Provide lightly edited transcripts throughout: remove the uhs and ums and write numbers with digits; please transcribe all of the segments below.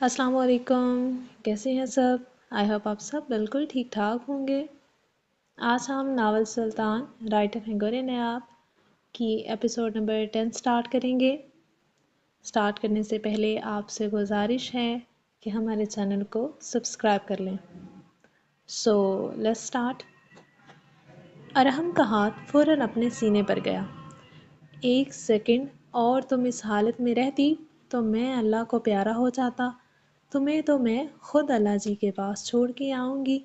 अस्सलाम वालेकुम। कैसे हैं सब? आई होप आप सब बिल्कुल ठीक ठाक होंगे। आज हम नावल सुल्तान राइटर हैं गोरे नयाब की एपिसोड नंबर 10 स्टार्ट करेंगे। स्टार्ट करने से पहले आपसे गुजारिश है कि हमारे चैनल को सब्सक्राइब कर लें। So let's start. अरहम का हाथ फ़ौरन अपने सीने पर गया। एक सेकंड और तुम इस हालत में रहती तो मैं अल्लाह को प्यारा हो जाता। तुम्हें तो मैं खुद अल्लाह जी के पास छोड़ के आऊँगी।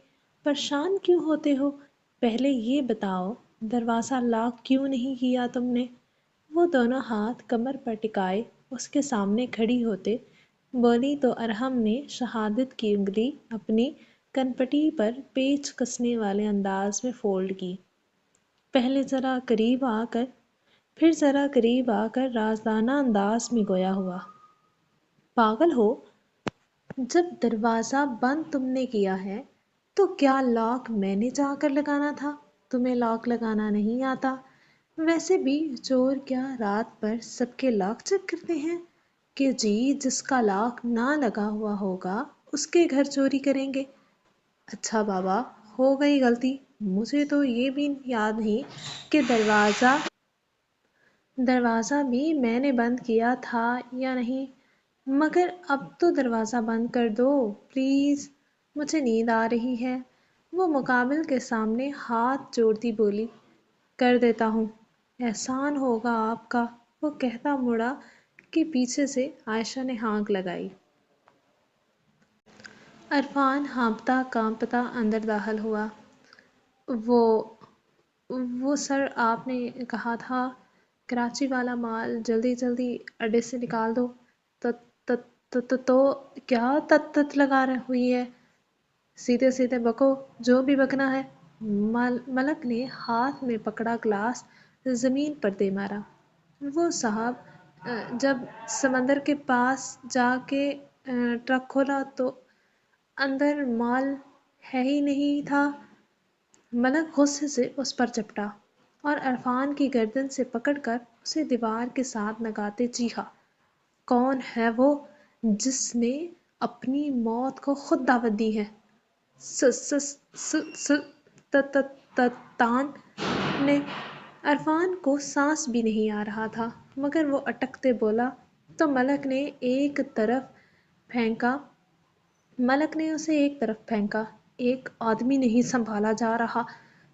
परेशान क्यों होते हो? पहले ये बताओ, दरवाज़ा लॉक क्यों नहीं किया तुमने? वो दोनों हाथ कमर पर टिकाए उसके सामने खड़ी होते बोली तो अरहम ने शहादत की उंगली अपनी कनपटी पर पेच कसने वाले अंदाज में फोल्ड की। पहले ज़रा करीब आकर फिर ज़रा करीब आकर राज़दाना अंदाज में गोया हुआ। पागल हो? जब दरवाज़ा बंद तुमने किया है तो क्या लॉक मैंने जाकर लगाना था? तुम्हें लॉक लगाना नहीं आता? वैसे भी चोर क्या रात पर सबके लॉक चेक करते हैं कि जी जिसका लॉक ना लगा हुआ होगा उसके घर चोरी करेंगे। अच्छा बाबा, हो गई गलती। मुझे तो ये भी याद नहीं कि दरवाज़ा भी मैंने बंद किया था या नहीं। मगर अब तो दरवाज़ा बंद कर दो प्लीज़, मुझे नींद आ रही है। वो मुकाबिल के सामने हाथ जोड़ती बोली, कर देता हूँ, एहसान होगा आपका। वो कहता मुड़ा कि पीछे से आयशा ने हाँक लगाई। अरफान हाँफता कांपता अंदर दाखिल हुआ। वो वो सर, आपने कहा था कराची वाला माल जल्दी जल्दी अड्डे से निकाल दो। तत तत तत तो क्या तत तत लगा हुई है? सीधे सीधे बको, जो भी बकना है। मलक ने हाथ में पकड़ा ग्लास ज़मीन पर दे मारा। वो साहब, जब समंदर के पास जाके ट्रक खोला तो अंदर माल है ही नहीं था। मलक गुस्से से उस पर चपटा और अरफान की गर्दन से पकड़कर उसे दीवार के साथ लगाते चीखा, कौन है वो जिसने अपनी मौत को खुद दावत दी है? स स स स त त त तान ने। अरफान को सांस भी नहीं आ रहा था मगर वो अटकते बोला तो फेंका मलक ने उसे एक तरफ फेंका। एक आदमी नहीं संभाला जा रहा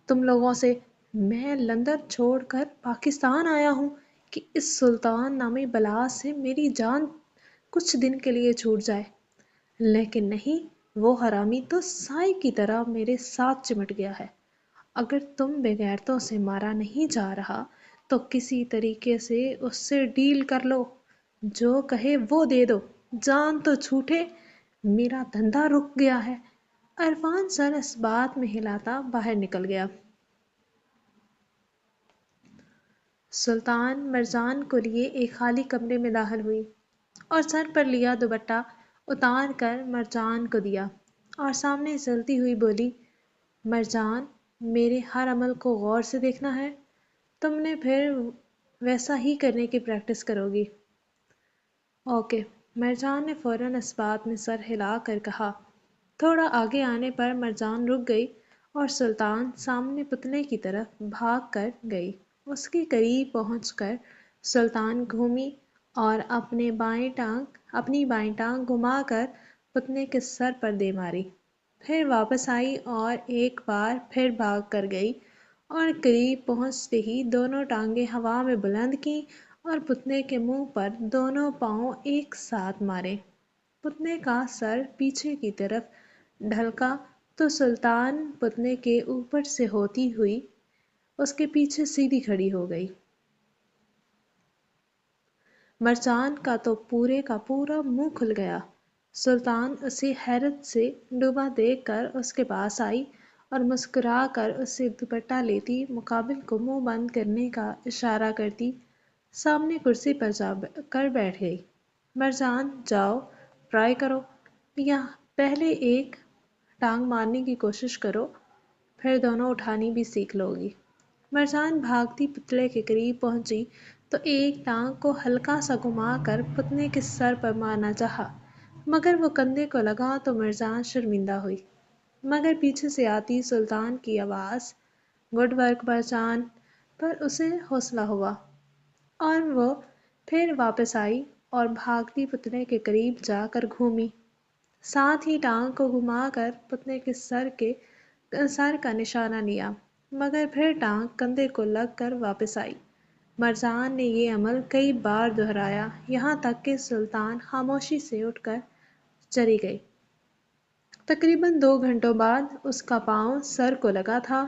तुम लोगों से। मैं लंदन छोड़कर पाकिस्तान आया हूँ कि इस सुल्तान नामी बला से मेरी जान कुछ दिन के लिए छूट जाए, लेकिन नहीं, वो हरामी तो साई की तरह मेरे साथ चिमट गया है। अगर तुम बेगैरतों से मारा नहीं जा रहा तो किसी तरीके से उससे डील कर लो, जो कहे वो दे दो, जान तो छूटे, मेरा धंधा रुक गया है। अरफान सर इस बात में हिलाता बाहर निकल गया। सुल्तान मरजान को लिए एक खाली कमरे में दाखिल हुई और सर पर लिया दुपट्टा उतार कर मरजान को दिया और सामने चलती हुई बोली, मरजान, मेरे हर अमल को गौर से देखना है। तुमने फिर वैसा ही करने की प्रैक्टिस करोगी। ओके। मरजान ने फ़ौरन इस बात में सर हिला कर कहा। थोड़ा आगे आने पर मरजान रुक गई और सुल्तान सामने पुतले की तरफ भाग कर गई। उसके करीब पहुंचकर सुल्तान घूमी और अपनी बाएं टांग घुमाकर पुतले के सर पर दे मारी। फिर वापस आई और एक बार फिर भाग कर गई और करीब पहुंचते ही दोनों टांगें हवा में बुलंद की और पुतले के मुंह पर दोनों पांव एक साथ मारे। पुतले का सर पीछे की तरफ ढलका तो सुल्तान पुतले के ऊपर से होती हुई उसके पीछे सीधी खड़ी हो गई। मरजान का तो पूरे का पूरा मुंह खुल गया। सुल्तान उसे हैरत से डूबा देखकर उसके पास आई और मुस्कुरा कर उससे दुपट्टा लेती मुकाबिल को मुंह बंद करने का इशारा करती सामने कुर्सी पर जा कर बैठ गई। मरजान, जाओ, ट्राई करो, या पहले एक टांग मारने की कोशिश करो, फिर दोनों उठानी भी सीख लोगी। मरजान भागती पुतले के करीब पहुंची तो एक टांग को हल्का सा घुमाकर पुतले के सर पर मारना चाहा, مگر وہ کندھے کو لگا تو مرجان شرمندہ ہوئی، مگر پیچھے سے آتی سلطان کی آواز گڈ ورک مرجان پر اسے حوصلہ ہوا اور وہ پھر واپس آئی اور بھاگتی پتلے کے قریب جا کر گھومی، ساتھ ہی ٹانگ کو گھما کر پتلے کے سر کا نشانہ لیا، مگر پھر ٹانگ کندھے کو لگ کر واپس آئی۔ مرجان نے یہ عمل کئی بار دہرایا، یہاں تک کہ سلطان خاموشی سے اٹھ کر چلی گئی۔ تقریباً 2 گھنٹوں بعد اس کا پاؤں سر کو لگا تھا۔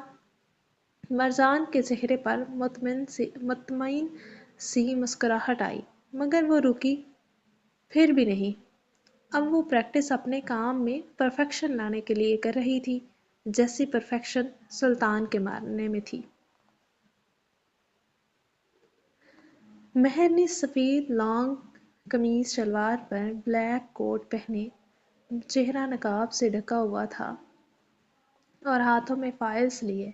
مرجان کے چہرے پر مطمئن سی مسکراہٹ آئی، مگر وہ رکی پھر بھی نہیں۔ اب وہ پریکٹس اپنے کام میں پرفیکشن لانے کے لیے کر رہی تھی، جیسی پرفیکشن سلطان کے ماننے میں تھی۔ مہر نے سفید لانگ قمیض شلوار پر بلیک کوٹ پہنے، چہرہ نقاب سے ڈھکا ہوا تھا اور ہاتھوں میں فائلز لیے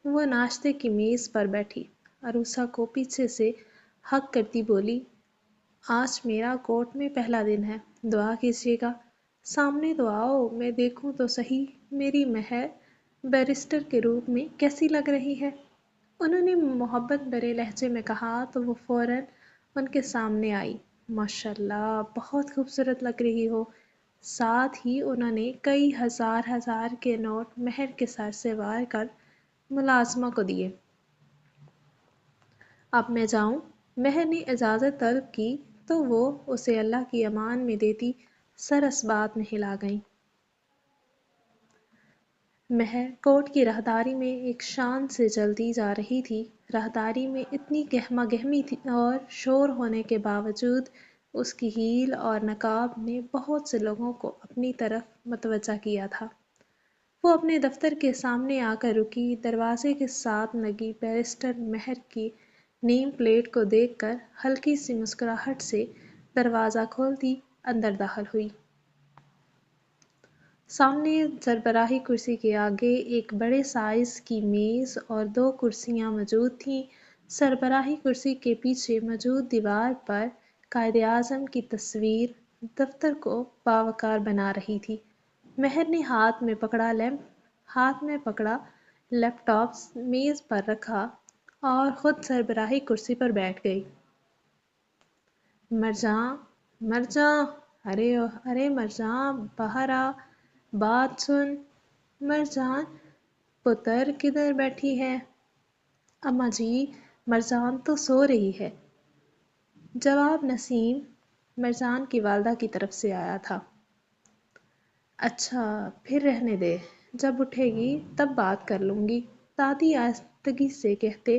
وہ ناشتے کی میز پر بیٹھی عروسہ کو پیچھے سے ہگ کرتی بولی، آج میرا کورٹ میں پہلا دن ہے، دعا کیجیے گا۔ سامنے تو آؤ، میں دیکھوں تو صحیح میری مہر بیرسٹر کے روپ میں کیسی لگ رہی ہے۔ انہوں نے محبت بھرے لہجے میں کہا تو وہ فوراً ان کے سامنے آئی۔ ماشاءاللہ، بہت خوبصورت لگ رہی ہو۔ ساتھ ہی انہوں نے کئی ہزار کے نوٹ مہر کے سر سے وار کر ملازمہ کو دیے۔ اب میں جاؤں؟ مہر نے اجازت طلب کی تو وہ اسے اللہ کی امان میں دیتی سر اس بات میں ہلا گئیں۔ مہر کورٹ کی راہداری میں ایک شان سے چلتی جا رہی تھی۔ راہداری میں اتنی گہما گہمی تھی اور شور ہونے کے باوجود اس کی ہیل اور نقاب نے بہت سے لوگوں کو اپنی طرف متوجہ کیا تھا۔ وہ اپنے دفتر کے سامنے آ کر رکی، دروازے کے ساتھ لگی بیرسٹر مہر کی نیم پلیٹ کو دیکھ کر ہلکی سی مسکراہٹ سے دروازہ کھولتی اندر داخل ہوئی۔ سامنے سربراہی کرسی کے آگے ایک بڑے سائز کی میز اور 2 کرسیاں موجود تھیں۔ سربراہی کرسی کے پیچھے موجود دیوار پر قائد اعظم کی تصویر دفتر کو باوقار بنا رہی تھی۔ مہر نے ہاتھ میں پکڑا لیپ ٹاپ میز پر رکھا اور خود سربراہی کرسی پر بیٹھ گئی۔ مرجاں، ارے مرجاں، باہر آ، بات سن۔ مرجان پتر کدھر بیٹھی ہے؟ اماں جی، مرجان تو سو رہی ہے۔ جواب نسیم، مرجان کی والدہ کی طرف سے آیا تھا۔ اچھا، پھر رہنے دے، جب اٹھے گی تب بات کر لوں گی، دادی آہستگی سے کہتے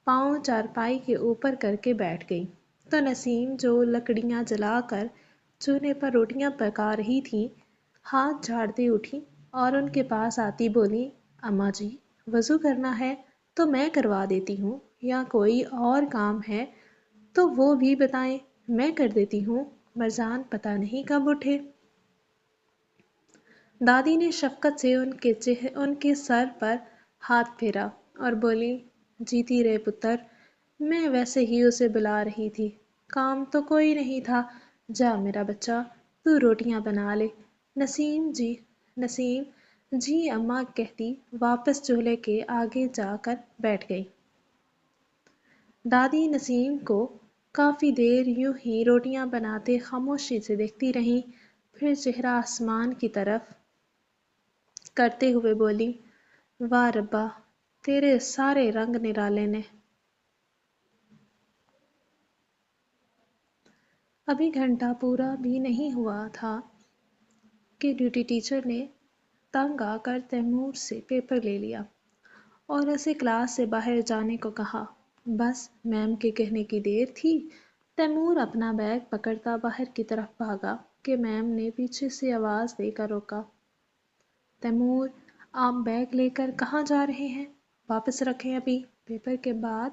پاؤں چارپائی کے اوپر کر کے بیٹھ گئی تو نسیم جو لکڑیاں جلا کر چولہے پر روٹیاں پکا رہی تھی ہاتھ جھاڑتے اٹھی اور ان کے پاس آتی بولی، اماں جی، وضو کرنا ہے تو میں کروا دیتی ہوں، یا کوئی اور کام ہے تو وہ بھی بتائیں، میں کر دیتی ہوں۔ مرجان پتہ نہیں کب اٹھے۔ دادی نے شفقت سے ان کے سر پر ہاتھ پھیرا اور بولی، جیتی رہے پتر، میں ویسے ہی اسے بلا رہی تھی، کام تو کوئی نہیں تھا، جا میرا بچہ، تو روٹیاں بنا لے۔ نسیم جی اماں کہتی واپس چولہے کے آگے جا کر بیٹھ گئی۔ دادی نسیم کو کافی دیر یوں ہی روٹیاں بناتے خاموشی سے دیکھتی رہیں، پھر چہرہ آسمان کی طرف کرتے ہوئے بولی، واہ ربا، تیرے سارے رنگ نرالے نے۔ ابھی گھنٹہ پورا بھی نہیں ہوا تھا کہ ڈیوٹی ٹیچر نے تنگ آ کر تیمور سے پیپر لے لیا اور اسے کلاس سے باہر جانے کو کہا۔ بس میم کے کہنے کی دیر تھی۔ تیمور اپنا بیگ پکڑتا باہر کی طرف بھاگا کہ میم نے پیچھے سے آواز دے کر روکا، تیمور، آپ بیگ لے کر کہاں جا رہے ہیں؟ واپس رکھیں، ابھی پیپر کے بعد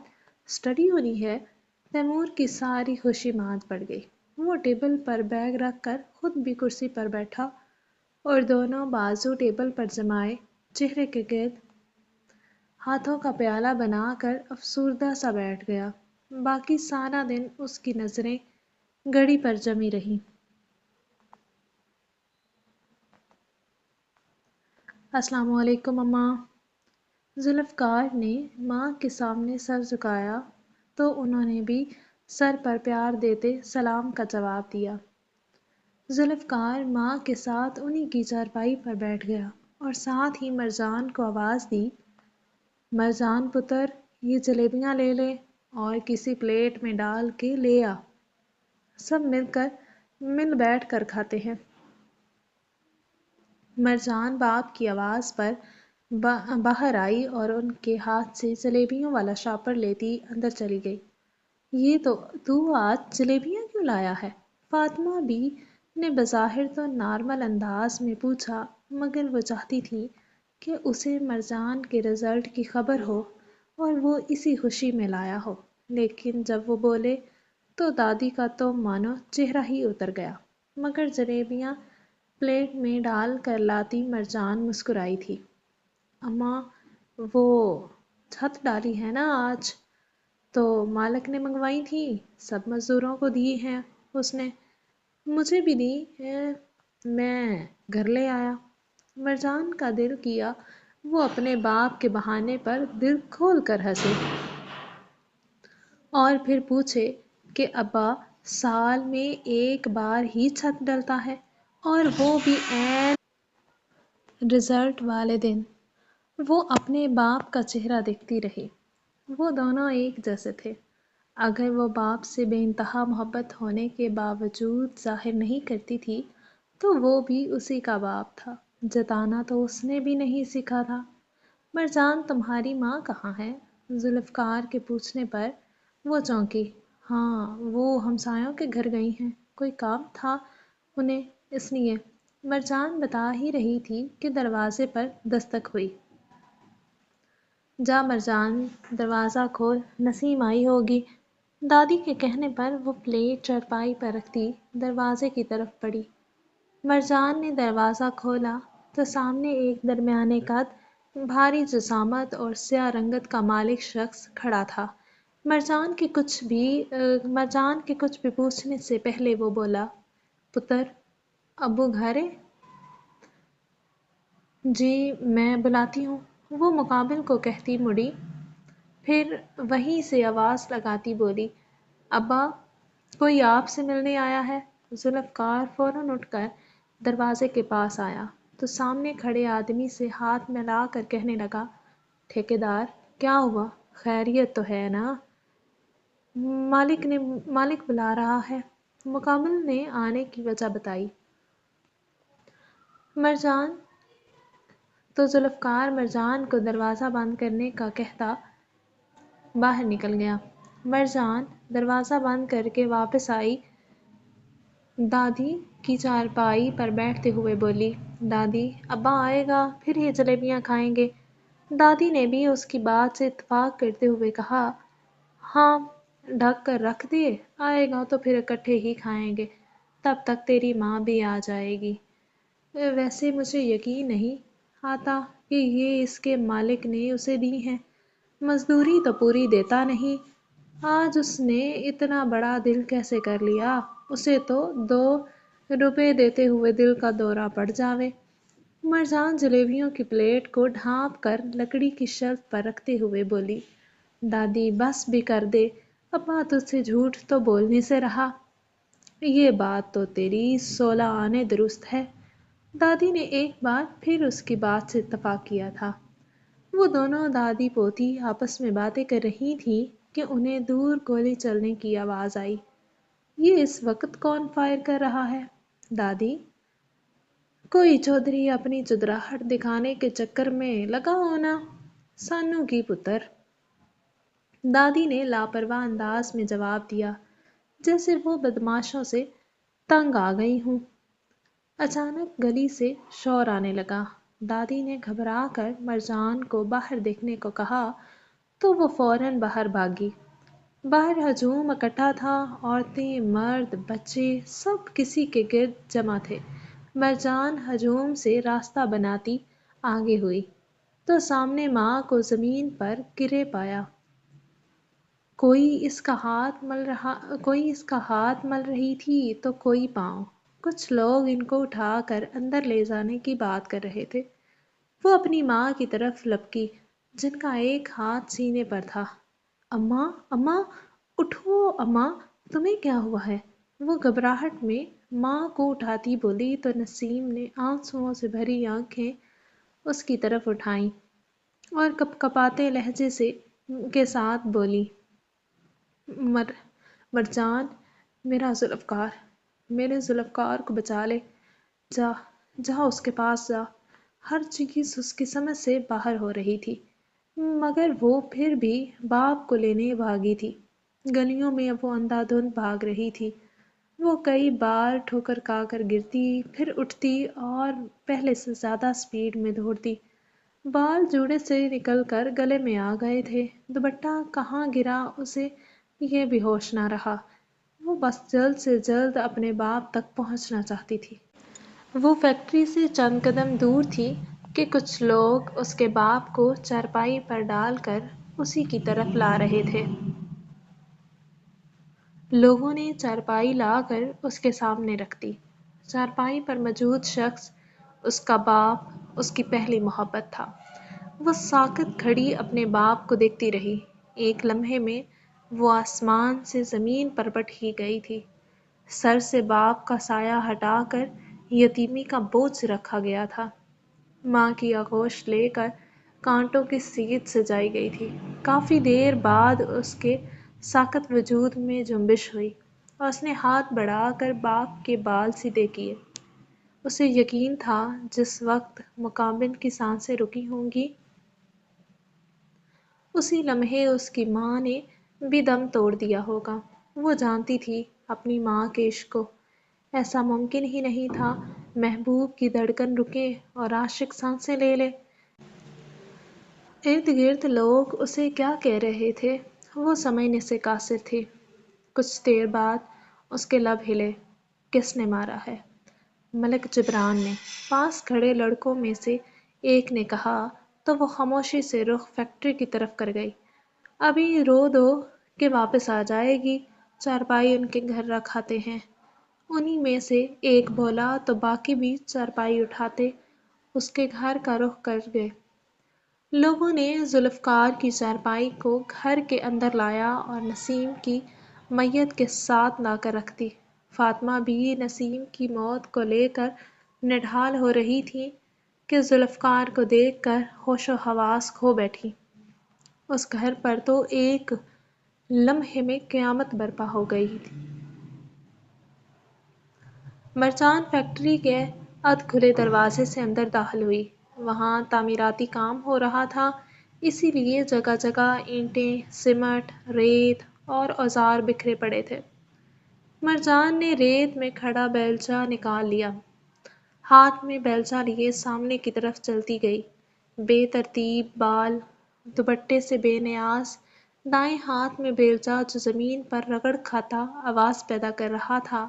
اسٹڈی ہونی ہے۔ تیمور کی ساری خوشی ماند پڑ گئی۔ وہ ٹیبل پر بیگ رکھ کر خود بھی کرسی پر بیٹھا اور دونوں بازو ٹیبل پر جمائے چہرے کے گرد ہاتھوں کا پیالہ بنا کر افسردہ سا بیٹھ گیا۔ باقی سارا دن اس کی نظریں گھڑی پر جمی رہیں۔ अस्सलाम वालेकुम अम्मा। जुल्फ़कार ने माँ के सामने सर झुकाया तो उन्होंने भी सर पर प्यार देते सलाम का जवाब दिया। जुल्फ़कार माँ के साथ उन्हीं की चारपाई पर बैठ गया और साथ ही मरजान को आवाज़ दी, मरजान पुत्र, ये जलेबियाँ ले ले और किसी प्लेट में डाल के ले आ। सब मिल बैठ कर खाते हैं। मरजान बाप की आवाज़ पर बाहर आई और उनके हाथ से जलेबियों वाला शापर लेती अंदर चली गई। ये तो तू आज जलेबियाँ क्यों लाया है? फातिमा भी ने बज़ाहिर तो नॉर्मल अंदाज में पूछा, मगर वो चाहती थी कि उसे मरजान के रिज़ल्ट की खबर हो और वो इसी खुशी में लाया हो। लेकिन जब वो बोले तो दादी का तो मानो चेहरा ही उतर गया। मगर जलेबियाँ प्लेट में डाल कर लाती मरजान मुस्कुराई थी। अम्मा, वो छत डाली है ना आज? तो मालिक ने मंगवाई थी, सब मज़दूरों को दी हैं उसने, मुझे भी दी है, मैं घर ले आया। मरजान का दिल किया वो अपने बाप के बहाने पर दिल खोल कर हंसे और फिर पूछे कि अब्बा, साल में एक बार ही छत डलता है और वो भी ऐन रिजल्ट वाले दिन। वो अपने बाप का चेहरा देखती रही। वो दोनों एक जैसे थे। अगर वो बाप से बेइंतहा मोहब्बत होने के बावजूद जाहिर नहीं करती थी तो वो भी उसी का बाप था। जताना तो उसने भी नहीं सीखा था। मरजान, तुम्हारी माँ कहाँ है? जुल्फ़कार के पूछने पर वो चौंकी। हाँ, वो हमसायों के घर गई हैं, कोई काम था उन्हें, इसलिए। मरजान बता ही रही थी कि दरवाजे पर दस्तक हुई। जा मरजान, दरवाज़ा खोल, नसीम आई होगी। दादी के कहने पर वो प्लेट चारपाई पर रखती दरवाजे की तरफ बढ़ी। मरजान ने दरवाज़ा खोला तो सामने एक दरमियाने कद, भारी जिसामत और स्याह रंगत का मालिक शख्स खड़ा था। मरजान के कुछ भी पूछने से पहले वो बोला, पुत्र, अब्बू घर है? जी, मैं बुलाती हूँ, वो मुकाबिल को कहती मुड़ी। फिर वहीं से आवाज़ लगाती बोली, अब्बा, कोई आपसे मिलने आया है। जुल्फ़कार फ़ौरन उठकर दरवाजे के पास आया तो सामने खड़े आदमी से हाथ मिला कर कहने लगा, ठेकेदार, क्या हुआ? खैरियत तो है ना? मालिक बुला रहा है। मुकाबिल ने आने की वजह बताई। मरजान तो जुल्फ़कार मरजान को दरवाज़ा बंद करने का कहता बाहर निकल गया। मरजान दरवाज़ा बंद करके वापस आई। दादी की चारपाई पर बैठते हुए बोली, दादी, अब्बा आएगा फिर ये जलेबियाँ खाएंगे। दादी ने भी उसकी बात से इत्तेफाक करते हुए कहा, हाँ, ढक कर रख दे, आएगा तो फिर इकट्ठे ही खाएंगे, तब तक तेरी माँ भी आ जाएगी। वैसे मुझे यकीन नहीं आता कि ये इसके मालिक ने उसे दी हैं। मजदूरी तो पूरी देता नहीं। आज उसने इतना बड़ा दिल कैसे कर लिया? उसे तो 2 रुपए देते हुए दिल का दौरा पड़ जावे। मरजान जलेबियों की प्लेट को ढांप कर लकड़ी की शेल्फ पर रखते हुए बोली, दादी, बस भी कर दे, अब्बा तुझसे झूठ तो बोलने से रहा। ये बात तो तेरी 16 आने दुरुस्त है। दादी ने एक बार फिर उसकी बात से इत्तफाक किया था। वो दोनों दादी पोती आपस में बातें कर रही थी कि उन्हें दूर गोली चलने की आवाज़ आई। ये इस वक्त कौन फायर कर रहा है? दादी, कोई चौधरी अपनी चुदराहट दिखाने के चक्कर में लगा होना। सानू की पुत्र, दादी ने लापरवाह अंदाज में जवाब दिया, जैसे वो बदमाशों से तंग आ गई हूँ। अचानक गली से शोर आने लगा। दादी ने घबरा कर मरजान को बाहर देखने को कहा तो वो फौरन बाहर भागी। बाहर हजूम इकट्ठा था। औरतें, मर्द, बच्चे सब किसी के गिर्द जमा थे। मरजान हजूम से रास्ता बनाती आगे हुई तो सामने माँ को ज़मीन पर गिरे पाया। कोई इसका हाथ मल रही थी तो कोई पाँव। कुछ लोग इनको उठाकर अंदर ले जाने की बात कर रहे थे। وہ اپنی ماں کی طرف لپکی جن کا ایک ہاتھ سینے پر تھا۔ اماں اماں اٹھو اماں، تمہیں کیا ہوا ہے؟ وہ گھبراہٹ میں ماں کو اٹھاتی بولی تو نسیم نے آنسوؤں سے بھری آنکھیں اس کی طرف اٹھائیں اور کپ کپاتے لہجے کے ساتھ بولی، مرجان، میرے ذوالفقار کو بچا لے، جا جا اس کے پاس جا۔ ہر چیز اس کی سمجھ سے باہر ہو رہی تھی، مگر وہ پھر بھی باپ کو لینے بھاگی تھی۔ گلیوں میں اب وہ اندھا دھند بھاگ رہی تھی۔ وہ کئی بار ٹھوکر کھا کر گرتی، پھر اٹھتی اور پہلے سے زیادہ سپیڈ میں دوڑتی۔ بال جوڑے سے نکل کر گلے میں آ گئے تھے، دوپٹہ کہاں گرا اسے یہ بھی ہوش نہ رہا۔ وہ بس جلد سے جلد اپنے باپ تک پہنچنا چاہتی تھی۔ وہ فیکٹری سے چند قدم دور تھی کہ کچھ لوگ اس کے باپ کو چارپائی پر ڈال کر اسی کی طرف لا رہے تھے۔ لوگوں نے چارپائی لا کر اس کے سامنے رکھ دی۔ چارپائی پر موجود شخص اس کا باپ، اس کی پہلی محبت تھا۔ وہ ساکت کھڑی اپنے باپ کو دیکھتی رہی۔ ایک لمحے میں وہ آسمان سے زمین پر پٹ ہی گئی تھی۔ سر سے باپ کا سایہ ہٹا کر یتیمی کا بوجھ رکھا گیا تھا۔ ماں کی آغوش لے کر کانٹوں کی سیدھ سجائی گئی تھی۔ کافی دیر بعد اس کے ساکت وجود میں جنبش ہوئی اور اس نے ہاتھ بڑھا کر باپ کے بال سیدھے کیے۔ اسے یقین تھا جس وقت مکابن کی سانسیں رکی ہوں گی، اسی لمحے اس کی ماں نے بھی دم توڑ دیا ہوگا۔ وہ جانتی تھی اپنی ماں کے عشق کو۔ ایسا ممکن ہی نہیں تھا محبوب کی دھڑکن رکے اور عاشق سانسیں لے لے۔ ارد گرد لوگ اسے کیا کہہ رہے تھے وہ سمجھنے سے قاصر تھی۔ کچھ دیر بعد اس کے لب ہلے۔ کس نے مارا ہے؟ ملک جبران نے، پاس کھڑے لڑکوں میں سے ایک نے کہا تو وہ خاموشی سے رخ فیکٹری کی طرف کر گئی۔ ابھی رو دو کہ واپس آ جائے گی، چارپائی ان کے گھر رکھ آتے ہیں۔ انہی میں سے ایک بولا تو باقی بھی چارپائی اٹھاتے اس کے گھر کا رخ کر گئے۔ لوگوں نے ذوالفقار کی چارپائی کو گھر کے اندر لایا اور نسیم کی میت کے ساتھ لا کر رکھ دی۔ فاطمہ بھی نسیم کی موت کو لے کر نڈھال ہو رہی تھی کہ ذوالفقار کو دیکھ کر ہوش و حواس کھو بیٹھی۔ اس گھر پر تو ایک لمحے میں قیامت برپا ہو گئی تھی۔ مرجان فیکٹری کے ادھ کھلے دروازے سے اندر داخل ہوئی۔ وہاں تعمیراتی کام ہو رہا تھا، اسی لیے جگہ جگہ اینٹیں، سیمنٹ، ریت اور اوزار بکھرے پڑے تھے۔ مرجان نے ریت میں کھڑا بیلچہ نکال لیا۔ ہاتھ میں بیلچہ لیے سامنے کی طرف چلتی گئی۔ بے ترتیب بال دوپٹے سے بے نیاز، دائیں ہاتھ میں بیلچہ جو زمین پر رگڑ کھاتا آواز پیدا کر رہا تھا،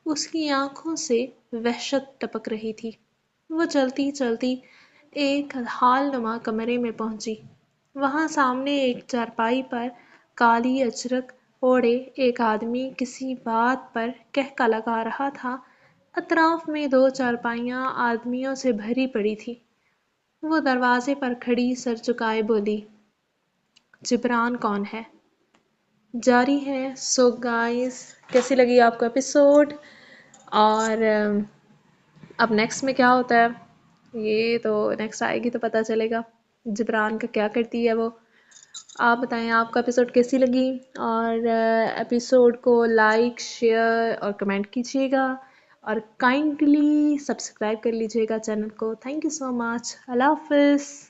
اس کی آنکھوں سے وحشت ٹپک رہی تھی۔ وہ چلتی چلتی ایک ہال نما کمرے میں پہنچی۔ وہاں سامنے ایک چارپائی پر کالی اچرک اوڑھے ایک آدمی کسی بات پر کہکا لگا رہا تھا۔ اطراف میں دو چارپائیاں آدمیوں سے بھری پڑی تھیں۔ وہ دروازے پر کھڑی سر جھکائے بولی، جبران کون ہے؟ جاری ہے۔ سو گائز، کیسی لگی آپ کو ایپیسوڈ؟ اور اب نیکسٹ میں کیا ہوتا ہے یہ تو نیکسٹ آئے گی تو پتہ چلے گا جبران کا کیا کرتی ہے وہ۔ آپ بتائیں آپ کو ایپیسوڈ کیسی لگی، اور ایپیسوڈ کو لائک، شیئر اور کمنٹ کیجیے گا، اور کائنڈلی سبسکرائب کر لیجیے گا چینل کو۔ تھینک یو سو مچ۔ اللہ حافظ۔